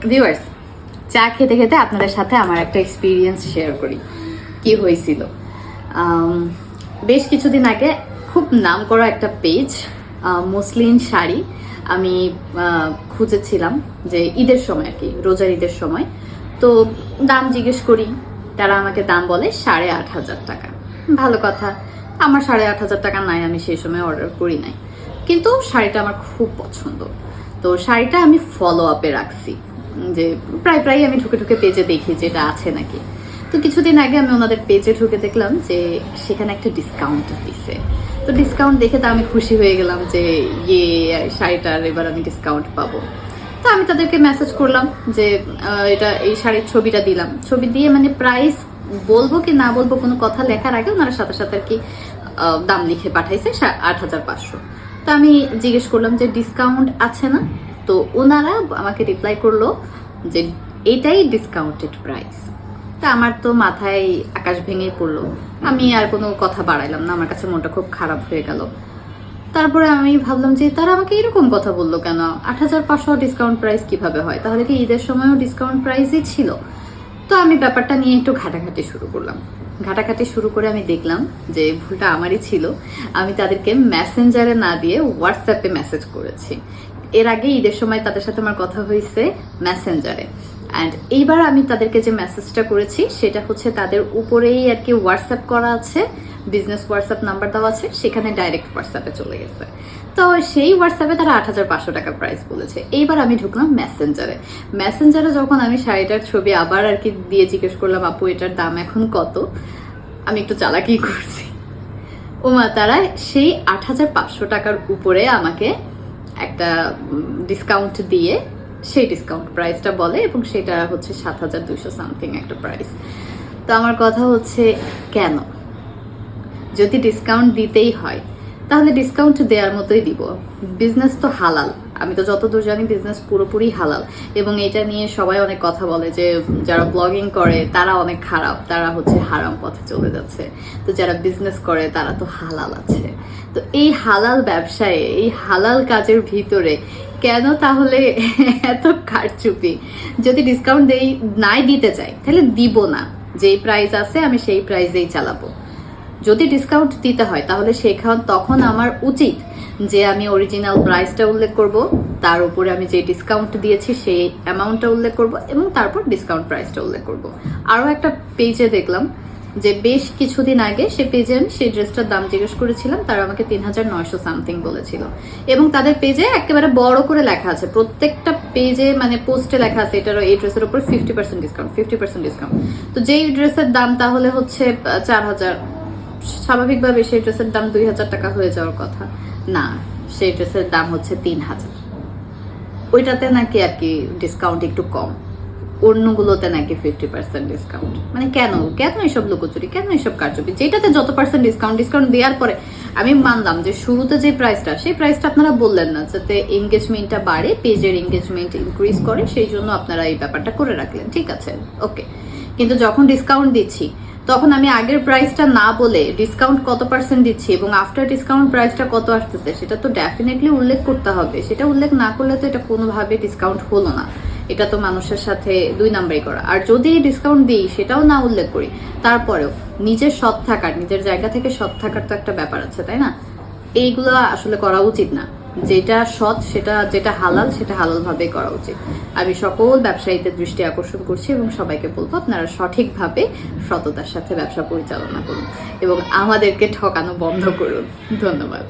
Viewers, চা খেতে খেতে আপনাদের সাথে আমার একটা এক্সপিরিয়েন্স শেয়ার করি। কি হয়েছিল, বেশ কিছুদিন আগে খুব নাম করা একটা পেজ, মুসলিম শাড়ি, আমি খুঁজেছিলাম যে ঈদের সময় আর কি, রোজার ঈদের সময়। তো দাম জিজ্ঞেস করি, তারা আমাকে দাম বলে 8,500 টাকা। ভালো কথা, আমার 8,500 টাকা নাই, আমি সেই সময় অর্ডার করি নাই, কিন্তু শাড়িটা আমার খুব পছন্দ। তো শাড়িটা আমি ফলো আপে রাখছি, যে প্রায় আমি ঢুকে ঢুকে পেজে দেখি যে এটা আছে নাকি। তো কিছুদিন আগে আমি ওনাদের পেজে ঢুকে দেখলাম যে সেখানে একটা ডিসকাউন্ট দিছে। তো ডিসকাউন্ট দেখে তো আমি খুশি হয়ে গেলাম যে শাড়িটার এবার আমি ডিসকাউন্ট পাবো। তো আমি তাদেরকে মেসেজ করলাম যে এই শাড়ির ছবিটা দিলাম, ছবি দিয়ে মানে প্রাইস বলবো কি না বলবো কোনো কথা লেখার আগে ওনারা সাথে সাথে আর কি দাম লিখে পাঠাইছে 8,500। তো আমি জিজ্ঞেস করলাম যে ডিসকাউন্ট আছে না? তো ওনারা আমাকে রিপ্লাই করলো যে এটাই ডিসকাউন্টেড প্রাইস। তা আমার তো মাথায় আকাশ ভেঙে পড়লো, আমি আর কোনো কথা বাড়াইলাম না, আমার কাছে মনটা খুব খারাপ হয়ে গেল। তারপরে আমি ভাবলাম যে তারা আমাকে এরকম কথা বললো কেন, 8,500 ডিসকাউন্ট প্রাইস কিভাবে হয়? তাহলে কি ঈদের সময়ও ডিসকাউন্ট প্রাইসই ছিল? তো আমি ব্যাপারটা নিয়ে একটু ঘাটাঘাটি শুরু করলাম। ঘাটাঘাটি শুরু করে আমি দেখলাম যে ভুলটা আমারই ছিল। আমি তাদেরকে মেসেঞ্জারে না দিয়ে হোয়াটসঅ্যাপে মেসেজ করেছি। এর আগে ঈদের সময় তাদের সাথে আমার কথা হয়েছে মেসেঞ্জারে, অ্যান্ড এইবার আমি তাদেরকে যে মেসেজটা করেছি সেটা হচ্ছে তাদের উপরেই আর কি হোয়াটসঅ্যাপ করা আছে, বিজনেস হোয়াটসঅ্যাপ নাম্বার দেওয়া আছে, সেখানে ডাইরেক্ট হোয়াটসঅ্যাপে চলে গেছে। তো সেই হোয়াটসঅ্যাপে তারা 8,500 টাকা প্রাইস বলেছে। এইবার আমি ঢুকলাম মেসেঞ্জারে যখন আমি শাড়িটার ছবি আবার আর কি দিয়ে জিজ্ঞেস করলাম, আপু এটার দাম এখন কত? আমি একটু চালাকি করছি, ওমা তারা সেই 8,500 টাকার উপরে আমাকে একটা ডিসকাউন্ট দিয়ে সেই ডিসকাউন্ট প্রাইসটা বলে, এবং সেটা হচ্ছে 7,200 সামথিং একটা প্রাইস। তো আমার কথা হচ্ছে, কেন? যদি ডিসকাউন্ট দিতেই হয় তাহলে ডিসকাউন্ট দেওয়ার মতোই দিব। বিজনেস তো হালাল, আমি তো যতদূর জানি বিজনেস পুরোপুরি হালাল, এবং এটা নিয়ে সবাই অনেক কথা বলে যে যারা ব্লগিং করে তারা অনেক খারাপ, তারা হচ্ছে হারাম পথে চলে যাচ্ছে। তো যারা বিজনেস করে তারা তো হালাল আছে। তো এই হালাল ব্যবসায়, এই হালাল কাজের ভিতরে কেন তাহলে এত কারচুপি? যদি ডিসকাউন্ট নাই দিতে চাই তাহলে দিব না, যেই প্রাইস আছে আমি সেই প্রাইসেই চালাবো। যদি ডিসকাউন্ট দিতে হয় তাহলে তখন আমার উচিত যে আমি অরিজিনাল প্রাইসটা উল্লেখ করব, তার উপরে আমি যে ডিসকাউন্ট দিয়েছি সেই অ্যামাউন্টটা উল্লেখ করব, এবং তারপর ডিসকাউন্ট প্রাইসটা উল্লেখ করব। আরও একটা পেজে দেখলাম যে বেশ কিছুদিন আগে সে পেজে আমি সেই ড্রেসটার দাম জিজ্ঞেস করেছিলাম, তারা আমাকে 3,900 সামথিং বলেছিল, এবং তাদের পেজে একেবারে বড় করে লেখা আছে, প্রত্যেকটা পেজে মানে পোস্টে লেখা আছে এই ড্রেসের উপর 50% ডিসকাউন্ট। তো যেই ড্রেসের দাম তাহলে হচ্ছে 4,000, স্বাভাবিকভাবে সেই ড্রেসের দাম 2,000 টাকা হয়ে যাওয়ার কথা না, সেই ড্রেসের দাম হচ্ছে 3,000। ওইটাতে নাকি আর কি ডিসকাউন্ট একটু কম, অন্যগুলোতে নাকি 50% ডিসকাউন্ট। মানে কেন এসব লুকোচুরি, কেন এসব কারচুপি? যেটাতে যত পার্সেন্ট ডিসকাউন্ট দেওয়ার পরে আমি মানলাম যে শুরুতে যে প্রাইসটা, সেই প্রাইসটা আপনারা বললেন না, যাতে এঙ্গেজমেন্টটা বাড়ে, পেজের এঙ্গেজমেন্ট ইনক্রিজ করে, সেই জন্য আপনারা এই ব্যাপারটা করে রাখলেন, ঠিক আছে, ওকে। কিন্তু যখন ডিসকাউন্ট দিচ্ছি তখন আমি আগের প্রাইসটা না বলে ডিসকাউন্ট কত পার্সেন্ট দিচ্ছি এবং আফটার ডিসকাউন্ট প্রাইসটা কত আসতেছে সেটা তো ডেফিনেটলি উল্লেখ করতে হবে। সেটা উল্লেখ না করলে তো এটা কোনোভাবে ডিসকাউন্ট হলো না, এটা তো মানুষের সাথে 2 নাম্বারই করা। আর যদি ডিসকাউন্ট দিই সেটাও না উল্লেখ করি, তারপরেও নিজের সৎ থাকার, নিজের জায়গা থেকে সৎ থাকার তো একটা ব্যাপার আছে, তাই না? এইগুলো আসলে করা উচিত না। যেটা সৎ, যেটা হালাল, সেটা হালাল ভাবে করা উচিত। আমি সকল ব্যবসায়ীদের দৃষ্টি আকর্ষণ করছি এবং সবাইকে বলবো আপনারা সঠিকভাবে সততার সাথে ব্যবসা পরিচালনা করুন এবং আমাদেরকে ঠকানো বন্ধ করুন। ধন্যবাদ।